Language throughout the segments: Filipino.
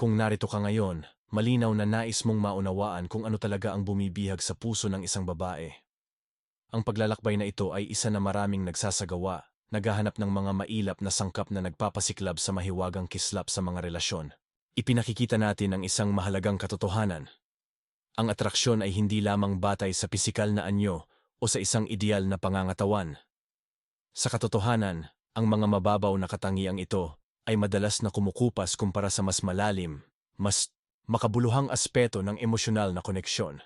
Kung narito ka ngayon, malinaw na nais mong maunawaan kung ano talaga ang bumibihag sa puso ng isang babae. Ang paglalakbay na ito ay isa na maraming nagsasagawa, naghahanap ng mga mailap na sangkap na nagpapasiklab sa mahiwagang kislap sa mga relasyon. Ipinakikita natin ang isang mahalagang katotohanan. Ang atraksyon ay hindi lamang batay sa pisikal na anyo o sa isang ideal na pangangatawan. Sa katotohanan, ang mga mababaw na katangiang ito ay madalas na kumukupas kumpara sa mas malalim, mas makabuluhang aspeto ng emosyonal na koneksyon.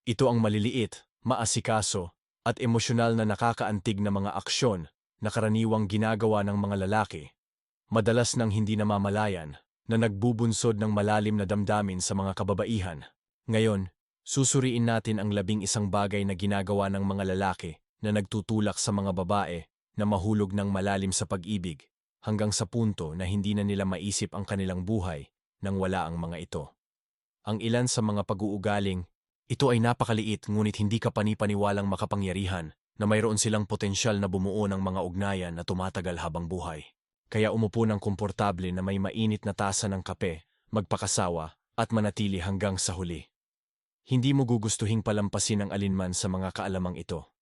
Ito ang maliliit, maasikaso, at emosyonal na nakakaantig na mga aksyon na karaniwang ginagawa ng mga lalaki, madalas nang hindi namamalayan, na nagbubunsod ng malalim na damdamin sa mga kababaihan. Ngayon, susuriin natin ang 11 bagay na ginagawa ng mga lalaki na nagtutulak sa mga babae na mahulog ng malalim sa pag-ibig hanggang sa punto na hindi na nila maisip ang kanilang buhay nang wala ang mga ito. Ang ilan sa mga pag-uugaling, ito ay napakaliit ngunit hindi kapani-paniwalang makapangyarihan na mayroon silang potensyal na bumuo ng mga ugnayan na tumatagal habang buhay. Kaya umupo ng komportable na may mainit na tasa ng kape, magpakasawa at manatili hanggang sa huli. Hindi mo gugustuhing palampasin ang alinman sa mga kaalamang ito.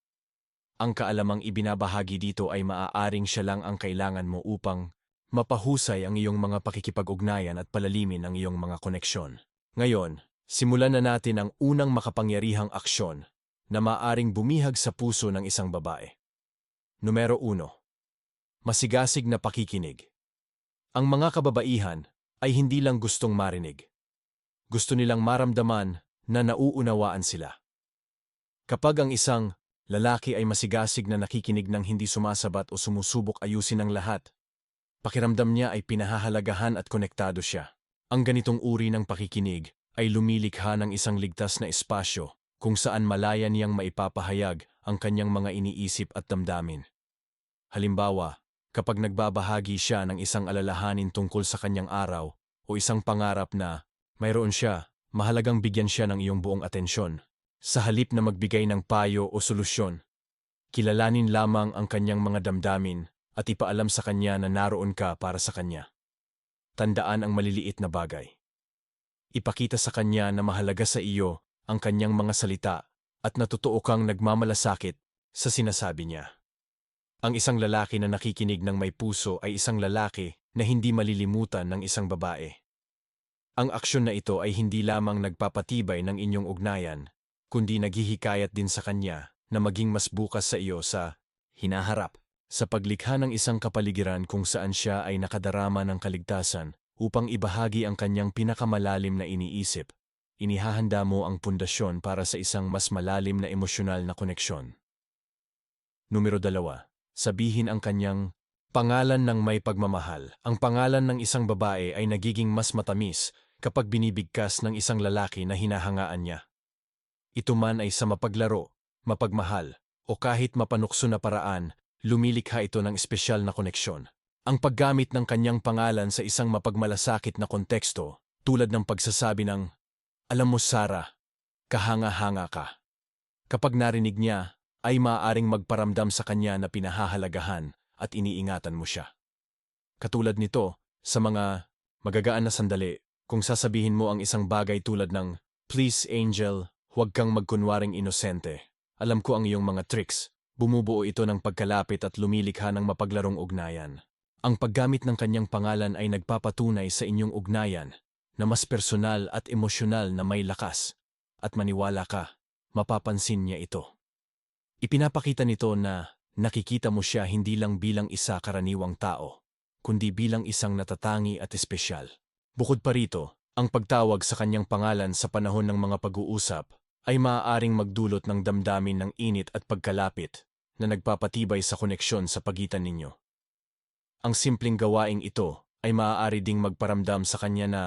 Ang kaalamang ibinabahagi dito ay maaaring siya lang ang kailangan mo upang mapahusay ang iyong mga pakikipag-ugnayan at palalimin ang iyong mga koneksyon. Ngayon, simulan na natin ang unang makapangyarihang aksyon na maaaring bumihag sa puso ng isang babae. Numero 1. Masigasig na pakikinig. Ang mga kababaihan ay hindi lang gustong marinig. Gusto nilang maramdaman na nauunawaan sila. Kapag ang isang lalaki ay masigasig na nakikinig ng hindi sumasabat o sumusubok ayusin ang lahat, pakiramdam niya ay pinahahalagahan at konektado siya. Ang ganitong uri ng pakikinig ay lumilikha ng isang ligtas na espasyo kung saan malaya niyang maipapahayag ang kanyang mga iniisip at damdamin. Halimbawa, kapag nagbabahagi siya ng isang alalahanin tungkol sa kanyang araw o isang pangarap na mayroon siya, mahalagang bigyan siya ng iyong buong atensyon. Sa halip na magbigay ng payo o solusyon, kilalanin lamang ang kanyang mga damdamin at ipaalam sa kanya na naroon ka para sa kanya. Tandaan ang maliliit na bagay. Ipakita sa kanya na mahalaga sa iyo ang kanyang mga salita at natutoo kang nagmamalasakit sa sinasabi niya. Ang isang lalaki na nakikinig ng may puso ay isang lalaki na hindi malilimutan ng isang babae. Ang aksyon na ito ay hindi lamang nagpapatibay ng inyong ugnayan, kundi naghihikayat din sa kanya na maging mas bukas sa iyo sa hinaharap, sa paglikha ng isang kapaligiran kung saan siya ay nakadarama ng kaligtasan upang ibahagi ang kanyang pinakamalalim na iniisip. Inihahanda mo ang pundasyon para sa isang mas malalim na emosyonal na koneksyon. Numero 2. Sabihin ang kanyang pangalan ng may pagmamahal. Ang pangalan ng isang babae ay nagiging mas matamis kapag binibigkas ng isang lalaki na hinahangaan niya. Ito man ay sa mapaglaro, mapagmahal, o kahit mapanukso na paraan, lumilikha ito ng espesyal na koneksyon. Ang paggamit ng kanyang pangalan sa isang mapagmalasakit na konteksto, tulad ng pagsasabi ng, "Alam mo Sarah, kahanga-hanga ka." Kapag narinig niya, ay maaaring magparamdam sa kanya na pinahahalagahan at iniingatan mo siya. Katulad nito, sa mga magagaan na sandali, kung sasabihin mo ang isang bagay tulad ng, "Please Angel, huwag kang magkunwaring inosente. Alam ko ang iyong mga tricks." Bumubuo ito ng pagkalapit at lumilikha ng mapaglarong ugnayan. Ang paggamit ng kanyang pangalan ay nagpapatunay sa inyong ugnayan na mas personal at emosyonal na may lakas. At maniwala ka, mapapansin niya ito. Ipinapakita nito na nakikita mo siya hindi lang bilang isa karaniwang tao, kundi bilang isang natatangi at espesyal. Bukod pa rito, ang pagtawag sa kanyang pangalan sa panahon ng mga pag-uusap ay maaaring magdulot ng damdamin ng init at pagkalapit na nagpapatibay sa koneksyon sa pagitan ninyo. Ang simpleng gawaing ito ay maaari ding magparamdam sa kanya na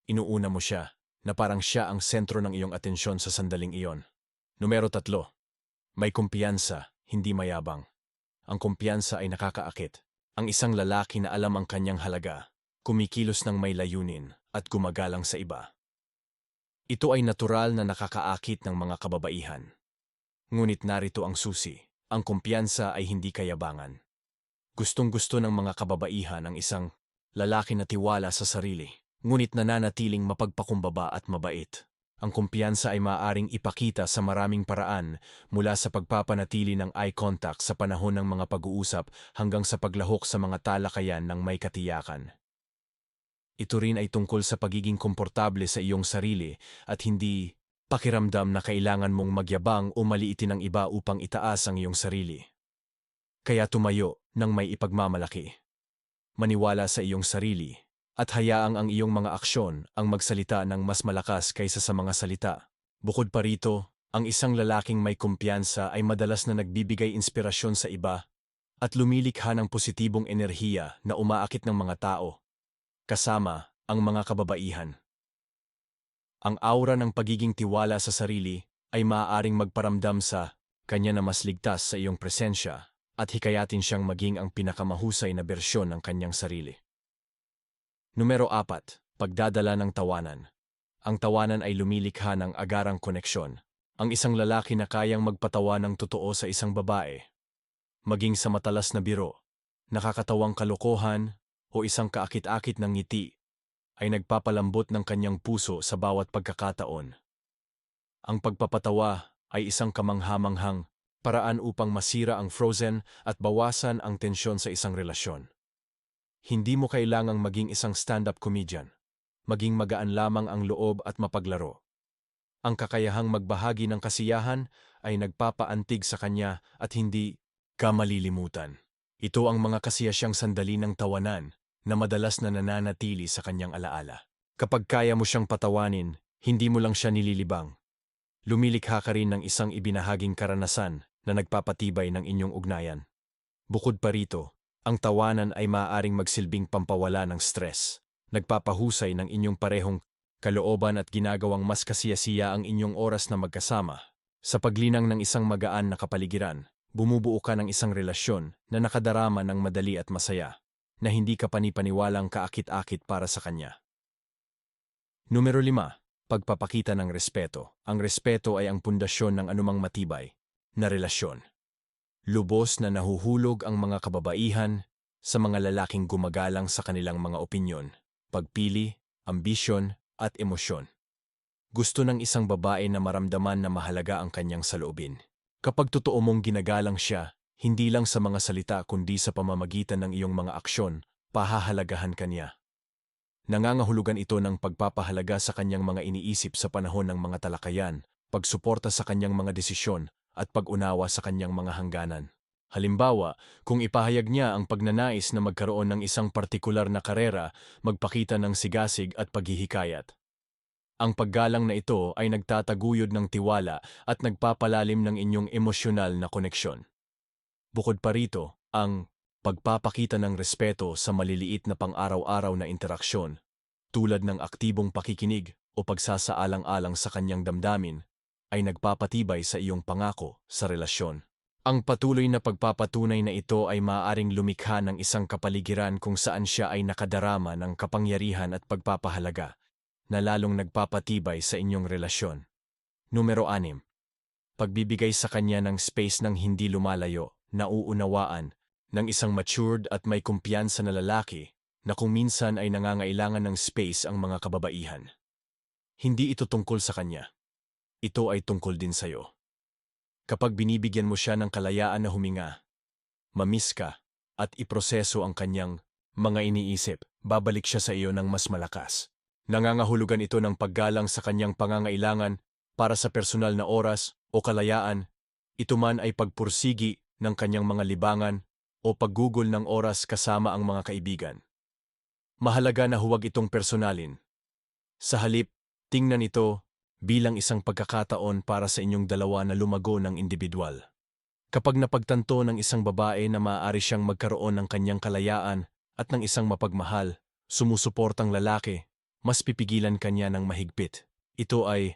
inuuna mo siya, na parang siya ang sentro ng iyong atensyon sa sandaling iyon. Numero 3. May kumpiyansa, hindi mayabang. Ang kumpiyansa ay nakakaakit. Ang isang lalaki na alam ang kanyang halaga, kumikilos ng may layunin at gumagalang sa iba. Ito ay natural na nakakaakit ng mga kababaihan. Ngunit narito ang susi, ang kumpiyansa ay hindi kayabangan. Gustong-gusto ng mga kababaihan ang isang lalaki na tiwala sa sarili, ngunit nananatiling mapagpakumbaba at mabait. Ang kumpiyansa ay maaaring ipakita sa maraming paraan, mula sa pagpapanatili ng eye contact sa panahon ng mga pag-uusap hanggang sa paglahok sa mga talakayan ng may katiyakan. Ito rin ay tungkol sa pagiging komportable sa iyong sarili at hindi pakiramdam na kailangan mong magyabang o maliitin ang iba upang itaas ang iyong sarili. Kaya tumayo ng may ipagmamalaki. Maniwala sa iyong sarili at hayaang ang iyong mga aksyon ang magsalita ng mas malakas kaysa sa mga salita. Bukod pa rito, ang isang lalaking may kumpiyansa ay madalas na nagbibigay inspirasyon sa iba at lumilikha ng positibong enerhiya na umaakit ng mga tao, kasama ang mga kababaihan. Ang aura ng pagiging tiwala sa sarili ay maaaring magparamdam sa kanya na mas ligtas sa iyong presensya at hikayatin siyang maging ang pinakamahusay na bersyon ng kanyang sarili. Numero 4. Pagdadala ng tawanan. Ang tawanan ay lumilikha ng agarang koneksyon. Ang isang lalaki na kayang magpatawa ng totoo sa isang babae, maging sa matalas na biro, nakakatawang kalokohan o isang kaakit-akit ng ngiti, ay nagpapalambot ng kanyang puso sa bawat pagkakataon. Ang pagpapatawa ay isang kamanghamanghang paraan upang masira ang frozen at bawasan ang tensyon sa isang relasyon. Hindi mo kailangang maging isang stand-up comedian. Maging magaan lamang ang loob at mapaglaro. Ang kakayahang magbahagi ng kasiyahan ay nagpapaantig sa kanya at hindi ka malilimutan. Ito ang mga kasiyasyang sandali ng tawanan na madalas na nananatili sa kanyang alaala. Kapag kaya mo siyang patawanin, hindi mo lang siya nililibang. Lumilikha ka rin ng isang ibinahaging karanasan na nagpapatibay ng inyong ugnayan. Bukod pa rito, ang tawanan ay maaaring magsilbing pampawala ng stress, nagpapahusay ng inyong parehong kalooban at ginagawang mas kasiyasiya ang inyong oras na magkasama. Sa paglinang ng isang magaan na kapaligiran, bumubuo ka ng isang relasyon na nakadarama ng madali at masaya, na hindi ka panipaniwalang kaakit-akit para sa kanya. Numero 5. Pagpapakita ng respeto. Ang respeto ay ang pundasyon ng anumang matibay na relasyon. Lubos na nahuhulog ang mga kababaihan sa mga lalaking gumagalang sa kanilang mga opinyon, pagpili, ambisyon, at emosyon. Gusto ng isang babae na maramdaman na mahalaga ang kanyang saloobin. Kapag totoo mong ginagalang siya, hindi lang sa mga salita kundi sa pamamagitan ng iyong mga aksyon, pahahalagahan kanya. Nangangahulugan ito ng pagpapahalaga sa kanyang mga iniisip sa panahon ng mga talakayan, pagsuporta sa kanyang mga desisyon, at pag-unawa sa kanyang mga hangganan. Halimbawa, kung ipahayag niya ang pagnanais na magkaroon ng isang partikular na karera, magpakita ng sigasig at paghihikayat. Ang paggalang na ito ay nagtataguyod ng tiwala at nagpapalalim ng inyong emosyonal na koneksyon. Bukod pa rito, ang pagpapakita ng respeto sa maliliit na pang-araw-araw na interaksyon, tulad ng aktibong pakikinig o pagsasaalang-alang sa kanyang damdamin, ay nagpapatibay sa iyong pangako sa relasyon. Ang patuloy na pagpapatunay na ito ay maaaring lumikha ng isang kapaligiran kung saan siya ay nakadarama ng kapangyarihan at pagpapahalaga, na lalong nagpapatibay sa inyong relasyon. Numero 6. Pagbibigay sa kanya ng space ng hindi lumalayo, nauunawaan, ng isang matured at may kumpiyansa na lalaki na kung minsan ay nangangailangan ng space ang mga kababaihan. Hindi ito tungkol sa kanya. Ito ay tungkol din sa iyo. Kapag binibigyan mo siya ng kalayaan na huminga, mamiss ka, at iproseso ang kanyang mga iniisip, babalik siya sa iyo ng mas malakas. Nangangahulugan ito ng paggalang sa kanyang pangangailangan para sa personal na oras o kalayaan, ito man ay pagpursigi ng kanyang mga libangan o paggugol ng oras kasama ang mga kaibigan. Mahalaga na huwag itong personalin. Sa halip, tingnan ito bilang isang pagkakataon para sa inyong dalawa na lumago ng individual. Kapag napagtanto ng isang babae na maaari siyang magkaroon ng kanyang kalayaan at ng isang mapagmahal, sumusuportang lalaki, mas pipigilan kanya ng mahigpit. Ito ay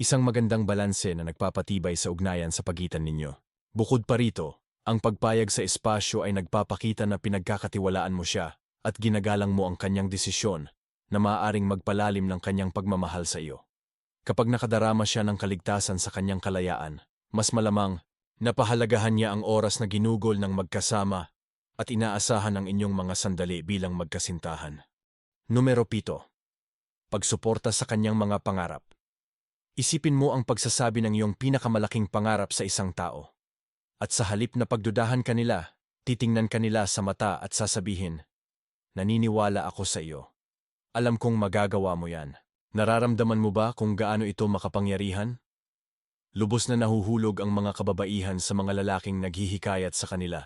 isang magandang balanse na nagpapatibay sa ugnayan sa pagitan ninyo. Bukod pa rito, ang pagpayag sa espasyo ay nagpapakita na pinagkakatiwalaan mo siya at ginagalang mo ang kanyang desisyon na maaaring magpalalim ng kanyang pagmamahal sa iyo. Kapag nakadarama siya ng kaligtasan sa kanyang kalayaan, mas malamang napahalagahan niya ang oras na ginugol ng magkasama at inaasahan ang inyong mga sandali bilang magkasintahan. Numero 7. pagsuporta sa kanyang mga pangarap. Isipin mo ang pagsasabi ng iyong pinakamalaking pangarap sa isang tao. At sa halip na pagdudahan kanila, titingnan kanila sa mata at sasabihin, naniniwala ako sa iyo. Alam kong magagawa mo yan. Nararamdaman mo ba kung gaano ito makapangyarihan? Lubos na nahuhulog ang mga kababaihan sa mga lalaking naghihikayat sa kanila.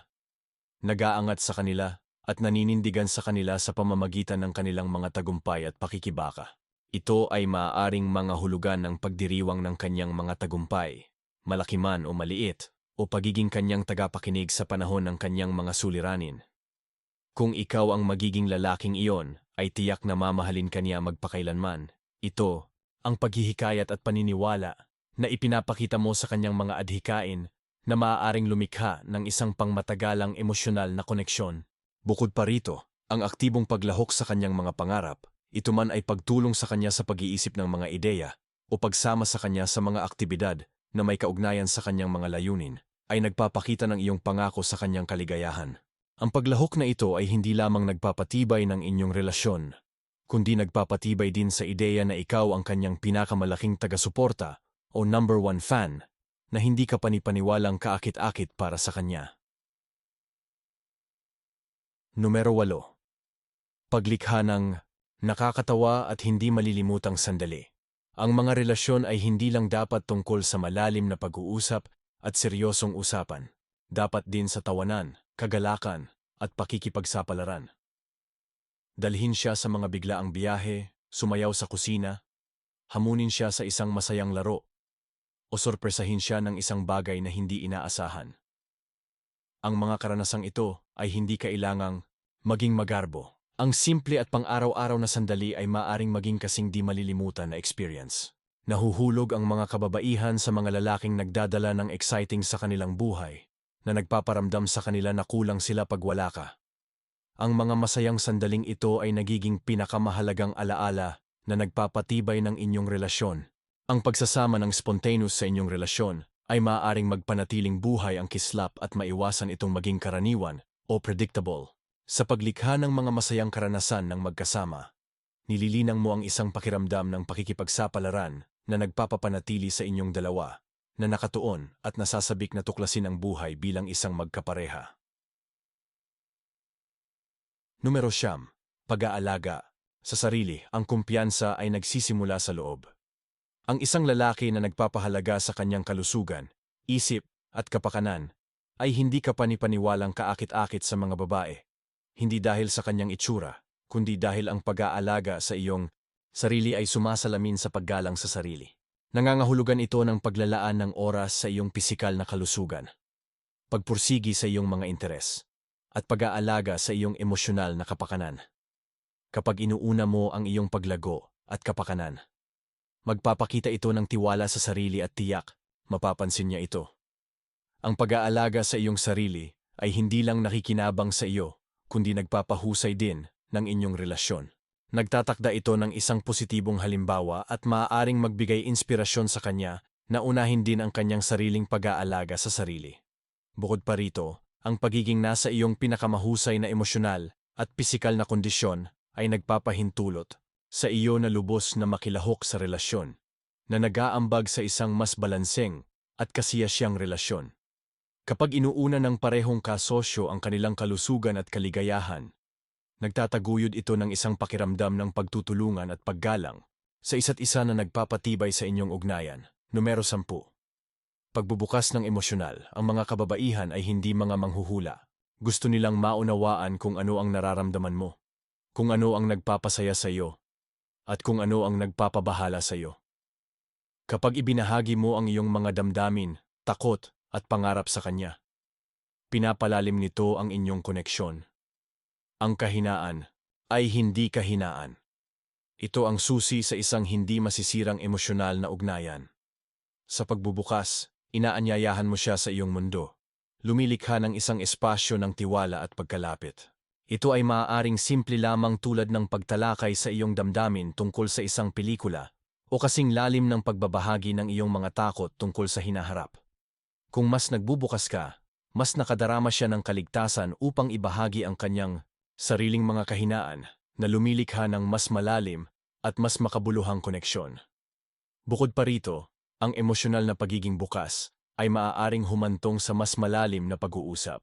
Nagaangat sa kanila at naninindigan sa kanila sa pamamagitan ng kanilang mga tagumpay at pakikibaka. Ito ay maaaring mga hulugan ng pagdiriwang ng kanyang mga tagumpay, malaki man o maliit, o pagiging kanyang tagapakinig sa panahon ng kanyang mga suliranin. Kung ikaw ang magiging lalaking iyon, ay tiyak na mamahalin kaniya magpakailanman. Ito, ang paghihikayat at paniniwala na ipinapakita mo sa kanyang mga adhikain na maaaring lumikha ng isang pangmatagalang emosyonal na koneksyon. Bukod pa rito, ang aktibong paglahok sa kanyang mga pangarap, ito man ay pagtulong sa kanya sa pag-iisip ng mga ideya o pagsama sa kanya sa mga aktibidad na may kaugnayan sa kanyang mga layunin, ay nagpapakita ng iyong pangako sa kanyang kaligayahan. Ang paglahok na ito ay hindi lamang nagpapatibay ng inyong relasyon, kundi nagpapatibay din sa ideya na ikaw ang kanyang pinakamalaking taga-suporta o number one fan, na hindi ka panipaniwalang kaakit-akit para sa kanya. Numero 8. Paglikha ng nakakatawa at hindi malilimutang sandali. Ang mga relasyon ay hindi lang dapat tungkol sa malalim na pag-uusap at seryosong usapan. Dapat din sa tawanan, kagalakan, at pakikipagsapalaran. Dalhin siya sa mga biglaang biyahe, sumayaw sa kusina, hamunin siya sa isang masayang laro, o sorpresahin siya ng isang bagay na hindi inaasahan. Ang mga karanasang ito ay hindi kailangang maging magarbo. Ang simple at pang-araw-araw na sandali ay maaring maging kasing di malilimutan na experience. Nahuhulog ang mga kababaihan sa mga lalaking nagdadala ng exciting sa kanilang buhay, na nagpaparamdam sa kanila na kulang sila pag wala ka. Ang mga masayang sandaling ito ay nagiging pinakamahalagang alaala na nagpapatibay ng inyong relasyon. Ang pagsasama ng spontaneous sa inyong relasyon ay maaaring magpanatiling buhay ang kislap at maiwasan itong maging karaniwan o predictable. Sa paglikha ng mga masayang karanasan ng magkasama, nililinang mo ang isang pakiramdam ng pakikipagsapalaran na nagpapapanatili sa inyong dalawa, na nakatuon at nasasabik na tuklasin ang buhay bilang isang magkapareha. Numero 9. Pag-aalaga sa sarili. Ang kumpiyansa ay nagsisimula sa loob. Ang isang lalaki na nagpapahalaga sa kanyang kalusugan, isip at kapakanan ay hindi kapanipaniwalang kaakit-akit sa mga babae. Hindi dahil sa kanyang itsura, kundi dahil ang pag-aalaga sa iyong sarili ay sumasalamin sa paggalang sa sarili. Nangangahulugan ito ng paglalaan ng oras sa iyong pisikal na kalusugan, pagpursigi sa iyong mga interes, at pag-aalaga sa iyong emosyonal na kapakanan. Kapag inuuna mo ang iyong paglago at kapakanan, magpapakita ito ng tiwala sa sarili at tiyak, mapapansin niya ito. Ang pag-aalaga sa iyong sarili ay hindi lang nakikinabang sa iyo, kundi nagpapahusay din ng inyong relasyon. Nagtatakda ito ng isang positibong halimbawa at maaaring magbigay inspirasyon sa kanya na unahin din ang kanyang sariling pag-aalaga sa sarili. Bukod pa rito, ang pagiging nasa iyong pinakamahusay na emosyonal at pisikal na kondisyon ay nagpapahintulot sa iyo na lubos na makilahok sa relasyon, na nag-aambag sa isang mas balanseng at kasiyasyang relasyon. Kapag inuuna ng parehong kasosyo ang kanilang kalusugan at kaligayahan, nagtataguyod ito ng isang pakiramdam ng pagtutulungan at paggalang sa isa't isa na nagpapatibay sa inyong ugnayan. Numero 10. Pagbubukas ng emosyonal. Ang mga kababaihan ay hindi mga manghuhula. Gusto nilang maunawaan kung ano ang nararamdaman mo, kung ano ang nagpapasaya sa iyo, at kung ano ang nagpapabahala sa iyo. Kapag ibinahagi mo ang iyong mga damdamin, takot, at pangarap sa kanya, pinapalalim nito ang inyong koneksyon. Ang kahinaan ay hindi kahinaan. Ito ang susi sa isang hindi masisirang emosyonal na ugnayan. Sa pagbubukas, inaanyayahan mo siya sa iyong mundo. Lumilikha ng isang espasyo ng tiwala at pagkalapit. Ito ay maaaring simple lamang tulad ng pagtalakay sa iyong damdamin tungkol sa isang pelikula o kasing lalim ng pagbabahagi ng iyong mga takot tungkol sa hinaharap. Kung mas nagbubukas ka, mas nakadarama siya ng kaligtasan upang ibahagi ang kanyang sariling mga kahinaan na lumilikha ng mas malalim at mas makabuluhang koneksyon. Bukod pa rito, ang emosyonal na pagiging bukas ay maaaring humantong sa mas malalim na pag-uusap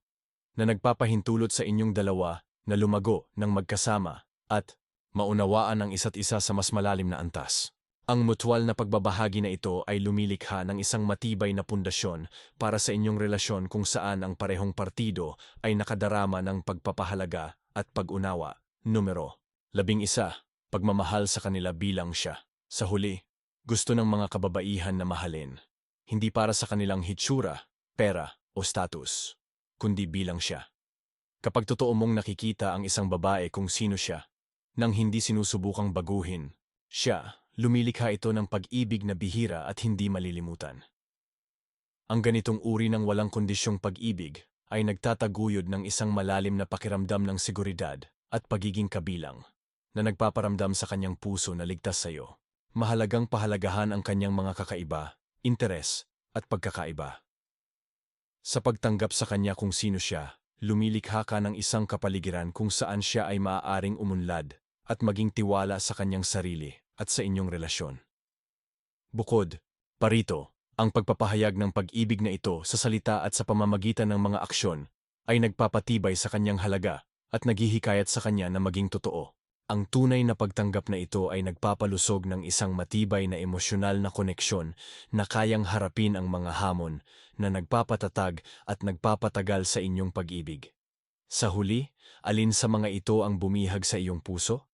na nagpapahintulot sa inyong dalawa na lumago ng magkasama at maunawaan ang isa't isa sa mas malalim na antas. Ang mutual na pagbabahagi na ito ay lumilikha ng isang matibay na pundasyon para sa inyong relasyon kung saan ang parehong partido ay nakadarama ng pagpapahalaga at pag-unawa. Numero 11. Pagmamahal sa kanila bilang siya. Sa huli, gusto ng mga kababaihan na mahalin, hindi para sa kanilang hitsura, pera o status, kundi bilang siya. Kapag totoo mong nakikita ang isang babae kung sino siya, nang hindi sinusubukang baguhin, siya, lumilikha ito ng pag-ibig na bihira at hindi malilimutan. Ang ganitong uri ng walang kondisyong pag-ibig ay nagtataguyod ng isang malalim na pakiramdam ng seguridad at pagiging kabilang na nagpaparamdam sa kanyang puso na ligtas sa iyo. Mahalagang pahalagahan ang kanyang mga kakaiba, interes at pagkakaiba. Sa pagtanggap sa kanya kung sino siya, lumilikha ka ng isang kapaligiran kung saan siya ay maaaring umunlad at maging tiwala sa kanyang sarili at sa inyong relasyon. Bukod parito, ang pagpapahayag ng pag-ibig na ito sa salita at sa pamamagitan ng mga aksyon ay nagpapatibay sa kanyang halaga at naghihikayat sa kanya na maging totoo. Ang tunay na pagtanggap na ito ay nagpapalusog ng isang matibay na emosyonal na koneksyon na kayang harapin ang mga hamon na nagpapatatag at nagpapatagal sa inyong pag-ibig. Sa huli, alin sa mga ito ang bumihag sa iyong puso?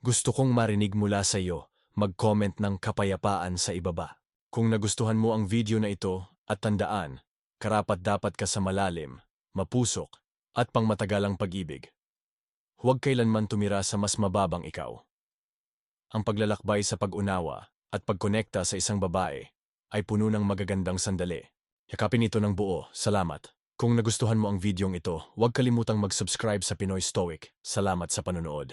Gusto kong marinig mula sa iyo. Mag-comment ng kapayapaan sa ibaba. Kung nagustuhan mo ang video na ito at tandaan, karapat-dapat ka sa malalim, mapusok at pangmatagalang pag-ibig. Huwag kailanman tumira sa mas mababang ikaw. Ang paglalakbay sa pag-unawa at pagkonekta sa isang babae ay puno ng magagandang sandali. Yakapin ito ng buo. Salamat. Kung nagustuhan mo ang videong ito, huwag kalimutang mag-subscribe sa Pinoy Stoic. Salamat sa panonood.